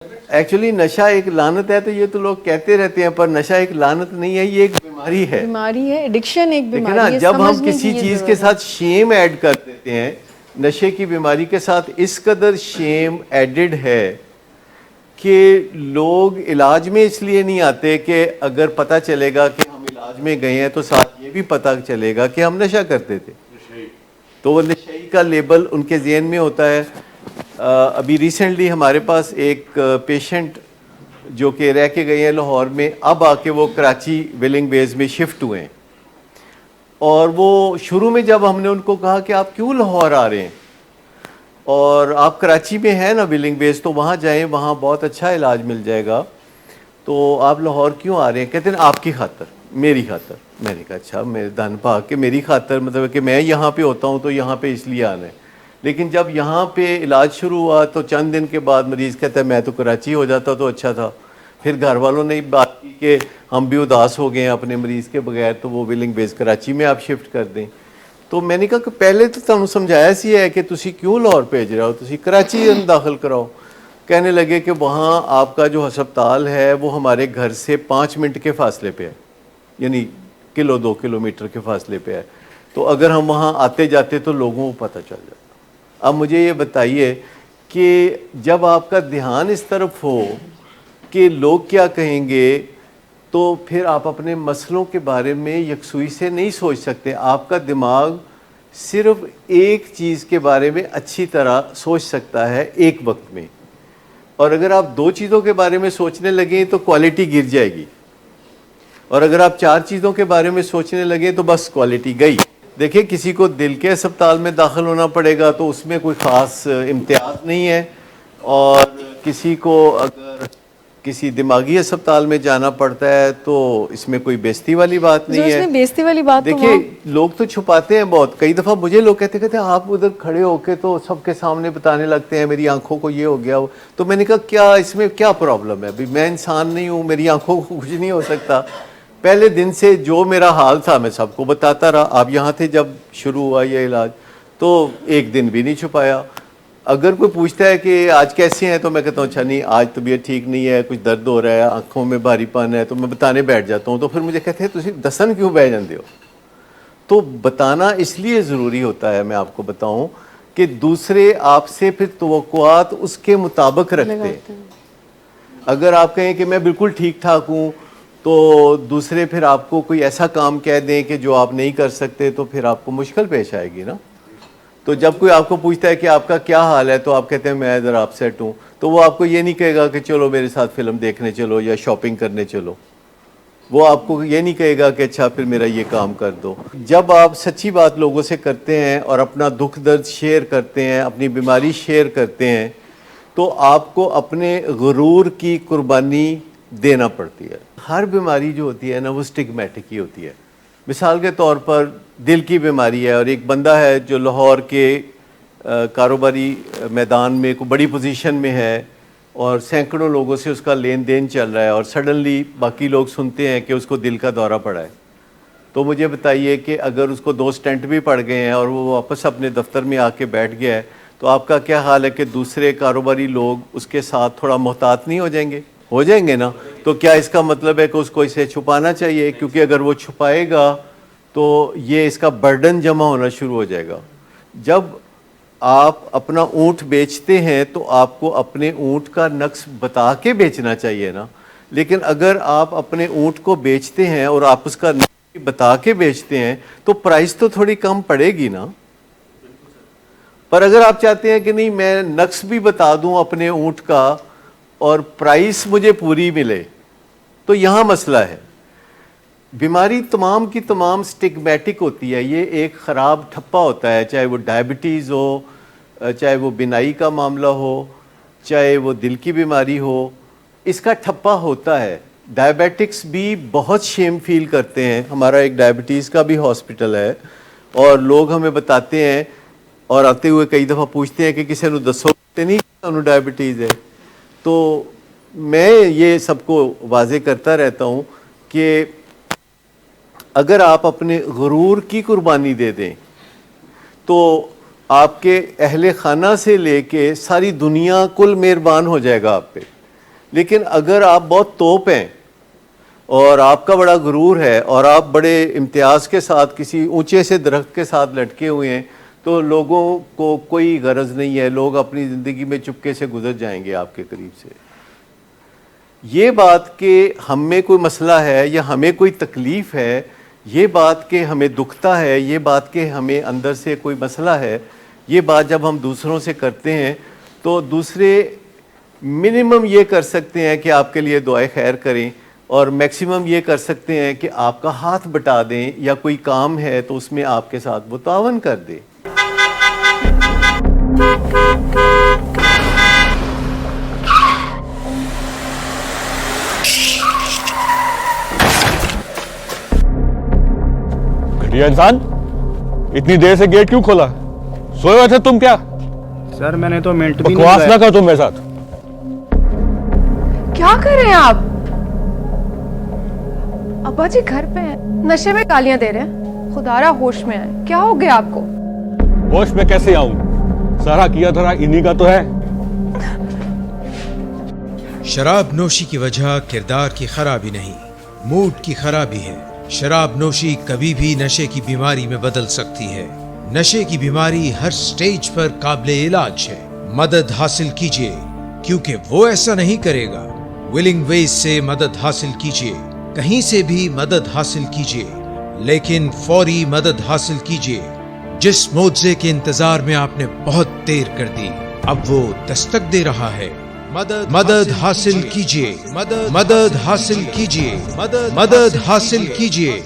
Actually نشہ ایک لعنت ہے تو یہ تو لوگ کہتے رہتے ہیں، پر نشہ ایک لعنت نہیں ہے، یہ ایک بیماری ہے. بیماری ہے، ایڈکشن ایک بیماری ہے. جب ہم کسی چیز کے ساتھ شیم ایڈ کر دیتے ہیں، نشے کی بیماری کے ساتھ اس قدر شیم ایڈڈ ہے کہ لوگ علاج میں اس لیے نہیں آتے کہ اگر پتہ چلے گا کہ ہم علاج میں گئے ہیں تو ساتھ یہ بھی پتہ چلے گا کہ ہم نشہ کرتے تھے. تو وہ نشئی کا لیبل ان کے ذہن میں ہوتا ہے. ابھی ریسنٹلی ہمارے پاس ایک پیشنٹ جو کہ رہ کے گئے ہیں لاہور میں، اب آ کے وہ کراچی ویلنگ بیز میں شفٹ ہوئے ہیں. اور وہ شروع میں جب ہم نے ان کو کہا کہ آپ کیوں لاہور آ رہے ہیں اور آپ کراچی میں ہیں نا ویلنگ بیز، تو وہاں جائیں، وہاں بہت اچھا علاج مل جائے گا، تو آپ لاہور کیوں آ رہے ہیں؟ کہتے ہیں آپ کی خاطر، میری خاطر. میں نے کہا اچھا، میرے دن پاک کہ میری خاطر مطلب کہ میں یہاں پہ ہوتا ہوں تو یہاں پہ اس لیے آنا ہے. لیکن جب یہاں پہ علاج شروع ہوا تو چند دن کے بعد مریض کہتا ہے میں تو کراچی ہو جاتا تو اچھا تھا. پھر گھر والوں نے بات کی کہ ہم بھی اداس ہو گئے ہیں اپنے مریض کے بغیر، تو وہ ویلنگ بیز کراچی میں آپ شفٹ کر دیں. تو میں نے کہا کہ پہلے تو تمہیں سمجھایا سی ہے کہ تسی کیوں لاہور بھیج رہے ہو، تسی کراچی داخل کراؤ. کہنے لگے کہ وہاں آپ کا جو ہسپتال ہے وہ ہمارے گھر سے 5 منٹ کے فاصلے پہ ہے، یعنی 2 کلومیٹر کے فاصلے پہ ہے، تو اگر ہم وہاں آتے جاتے تو لوگوں کو پتہ چل جاتا. اب مجھے یہ بتائیے کہ جب آپ کا دھیان اس طرف ہو کہ لوگ کیا کہیں گے، تو پھر آپ اپنے مسئلوں کے بارے میں یکسوئی سے نہیں سوچ سکتے. آپ کا دماغ صرف ایک چیز کے بارے میں اچھی طرح سوچ سکتا ہے ایک وقت میں، اور اگر آپ 2 چیزوں کے بارے میں سوچنے لگیں تو کوالٹی گر جائے گی، اور اگر آپ 4 چیزوں کے بارے میں سوچنے لگیں تو بس کوالٹی گئی. دیکھیں کسی کو دل کے اسپتال میں داخل ہونا پڑے گا تو اس میں کوئی خاص امتیاز نہیں ہے، اور کسی کو اگر کسی دماغی اسپتال میں جانا پڑتا ہے تو اس میں کوئی بےزتی والی بات نہیں ہے. اس میں بےزتی والی بات تو دیکھیں لوگ تو چھپاتے ہیں بہت. کئی دفعہ مجھے لوگ کہتے ہیں آپ ادھر کھڑے ہو کے تو سب کے سامنے بتانے لگتے ہیں میری آنکھوں کو یہ ہو گیا. تو میں نے کہا کیا اس میں کیا پرابلم ہے؟ میں انسان نہیں ہوں، میری آنکھوں کو کچھ نہیں ہو سکتا. پہلے دن سے جو میرا حال تھا میں سب کو بتاتا رہا. آپ یہاں تھے جب شروع ہوا یہ علاج، تو ایک دن بھی نہیں چھپایا. اگر کوئی پوچھتا ہے کہ آج کیسے ہیں تو میں کہتا ہوں اچھا نہیں، آج طبیعت ٹھیک نہیں ہے، کچھ درد ہو رہا ہے، آنکھوں میں بھاری پن ہے، تو میں بتانے بیٹھ جاتا ہوں. تو پھر مجھے کہتے ہیں تسی دسن کیوں بہ جاندے ہو؟ تو بتانا اس لیے ضروری ہوتا ہے، میں آپ کو بتاؤں، کہ دوسرے آپ سے پھر توقعات اس کے مطابق رکھتے ہیں. اگر آپ کہیں کہ میں بالکل ٹھیک ٹھاک ہوں تو دوسرے پھر آپ کو کوئی ایسا کام کہہ دیں کہ جو آپ نہیں کر سکتے تو پھر آپ کو مشکل پیش آئے گی نا. تو جب کوئی آپ کو پوچھتا ہے کہ آپ کا کیا حال ہے تو آپ کہتے ہیں میں ذرا اپسیٹ ہوں، تو وہ آپ کو یہ نہیں کہے گا کہ چلو میرے ساتھ فلم دیکھنے چلو یا شاپنگ کرنے چلو. وہ آپ کو یہ نہیں کہے گا کہ اچھا پھر میرا یہ کام کر دو. جب آپ سچی بات لوگوں سے کرتے ہیں اور اپنا دکھ درد شیئر کرتے ہیں، اپنی بیماری شیئر کرتے ہیں، تو آپ کو اپنے غرور کی قربانی دینا پڑتی ہے. ہر بیماری جو ہوتی ہے نا وہ سٹگمیٹک ہی ہوتی ہے. مثال کے طور پر دل کی بیماری ہے، اور ایک بندہ ہے جو لاہور کے کاروباری میدان میں کوئی بڑی پوزیشن میں ہے اور سینکڑوں لوگوں سے اس کا لین دین چل رہا ہے، اور سڈنلی باقی لوگ سنتے ہیں کہ اس کو دل کا دورہ پڑا ہے. تو مجھے بتائیے کہ اگر اس کو 2 سٹنٹ بھی پڑ گئے ہیں اور وہ واپس اپنے دفتر میں آ کے بیٹھ گیا ہے، تو آپ کا کیا حال ہے کہ دوسرے کاروباری لوگ اس کے ساتھ تھوڑا محتاط نہیں ہو جائیں گے؟ ہو جائیں گے نا. تو کیا اس کا مطلب ہے کہ اس کو اسے چھپانا چاہیے؟ کیونکہ اگر وہ چھپائے گا تو یہ اس کا برڈن جمع ہونا شروع ہو جائے گا. جب آپ اپنا اونٹ بیچتے ہیں تو آپ کو اپنے اونٹ کا نقص بتا کے بیچنا چاہیے نا. لیکن اگر آپ اپنے اونٹ کو بیچتے ہیں اور آپ اس کا نقص بتا کے بیچتے ہیں تو پرائس تو تھوڑی کم پڑے گی نا. پر اگر آپ چاہتے ہیں کہ نہیں میں نقص بھی بتا دوں اپنے اونٹ کا اور پرائس مجھے پوری ملے، تو یہاں مسئلہ ہے. بیماری تمام کی تمام سٹگمیٹک ہوتی ہے. یہ ایک خراب ٹھپا ہوتا ہے، چاہے وہ ڈائبٹیز ہو، چاہے وہ بینائی کا معاملہ ہو، چاہے وہ دل کی بیماری ہو، اس کا ٹھپا ہوتا ہے. ڈائبیٹکس بھی بہت شیم فیل کرتے ہیں. ہمارا ایک ڈائبٹیز کا بھی ہاسپٹل ہے، اور لوگ ہمیں بتاتے ہیں اور آتے ہوئے کئی دفعہ پوچھتے ہیں کہ کسی نے دسو نہیں انہوں ڈائبٹیز ہے. تو میں یہ سب کو واضح کرتا رہتا ہوں کہ اگر آپ اپنے غرور کی قربانی دے دیں تو آپ کے اہل خانہ سے لے کے ساری دنیا کل مہربان ہو جائے گا آپ پہ. لیکن اگر آپ بہت توپ ہیں اور آپ کا بڑا غرور ہے اور آپ بڑے امتیاز کے ساتھ کسی اونچے سے درخت کے ساتھ لٹکے ہوئے ہیں تو لوگوں کو کوئی غرض نہیں ہے, لوگ اپنی زندگی میں چپکے سے گزر جائیں گے آپ کے قریب سے. یہ بات کہ ہم میں کوئی مسئلہ ہے یا ہمیں کوئی تکلیف ہے, یہ بات کہ ہمیں دکھتا ہے, یہ بات کہ ہمیں اندر سے کوئی مسئلہ ہے, یہ بات جب ہم دوسروں سے کرتے ہیں تو دوسرے منیمم یہ کر سکتے ہیں کہ آپ کے لیے دعائے خیر کریں, اور میکسیمم یہ کر سکتے ہیں کہ آپ کا ہاتھ بٹا دیں, یا کوئی کام ہے تو اس میں آپ کے ساتھ وہ تعاون کر دیں. گھٹیا انسان, اتنی دیر سے گیٹ کیوں کھولا؟ سوئے ہوئے تھے تم کیا؟ سر میں نے تو منٹ بھی بکواس نہ کر تم میرے ساتھ. کیا کر رہے ہیں آپ؟ ابا جی گھر پہ ہیں, نشے میں گالیاں دے رہے ہیں. خدارا ہوش میں آئے, کیا ہو گیا آپ کو؟ ہوش میں کیسے آؤں؟ سارا کیا دھرا انہی کا تو ہے. شراب نوشی کی وجہ کردار کی خرابی نہیں, موڈ کی خرابی ہے. شراب نوشی کبھی بھی نشے کی بیماری میں بدل سکتی ہے. نشے کی بیماری ہر سٹیج پر قابل علاج ہے. مدد حاصل کیجیے, کیونکہ وہ ایسا نہیں کرے گا. ولنگ ویز سے مدد حاصل کیجیے, کہیں سے بھی مدد حاصل کیجیے, لیکن فوری مدد حاصل کیجیے. جس معجزے کے انتظار میں آپ نے بہت دیر کر دی, اب وہ دستک دے رہا ہے. مدد حاصل کیجیے, مدد حاصل کیجیے, مدد حاصل کیجیے.